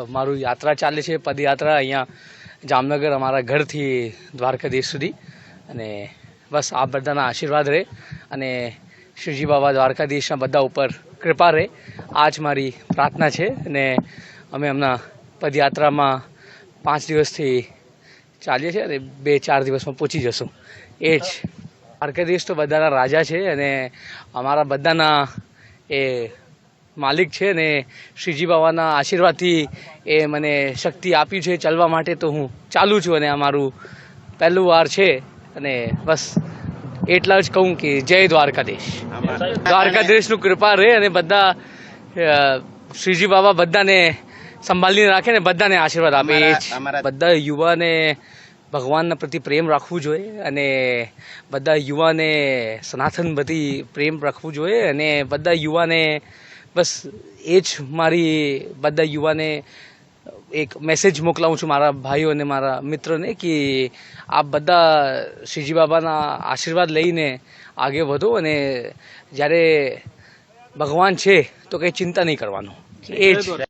મારું યાત્રા ચાલે છે, પદયાત્રા અહીંયા જામનગર અમારા ઘરથી દ્વારકાધીશ સુધી. અને બસ આ બધાના આશીર્વાદ રહે અને શ્રીજી બાબા દ્વારકાધીશના બધા ઉપર કૃપા રહે. આ જ મારી પ્રાર્થના છે. અને અમે હમણાં પદયાત્રામાં 5 દિવસથી ચાલીએ છીએ અને 2-4 દિવસમાં પહોંચી જશું. એ જ દ્વારકાધીશ તો બધાના રાજા છે અને અમારા બધાના એ માલિક છે ને શ્રીજી બાબાના આશીર્વાદથી એ મને શક્તિ આપી છે ચાલવા માટે. તો હું ચાલુ છું અને આ મારું પહેલું વાર છે. અને બસ એટલા જ કહું કે જય દ્વારકાધીશ. દ્વારકાધીશનું કૃપા રહે અને બધા શ્રીજી બાબા બધાને સંભાળીને રાખે ને બધાને આશીર્વાદ આપે. એ જ બધા યુવાને ભગવાનના પ્રતિ પ્રેમ રાખવું જોઈએ અને બધા યુવાને સનાતન બધી પ્રેમ રાખવું જોઈએ. અને બધા યુવાને બસ એ જ મારી બધા યુવાને એક મેસેજ મોકલાવું છું, મારા ભાઈઓ અને મારા મિત્રોને, કે આપ બધા શ્રીજી બાબાના આશીર્વાદ લઈને આગળ વધો. અને જ્યારે ભગવાન છે તો કંઈ ચિંતા નહીં કરવાનું. એ જ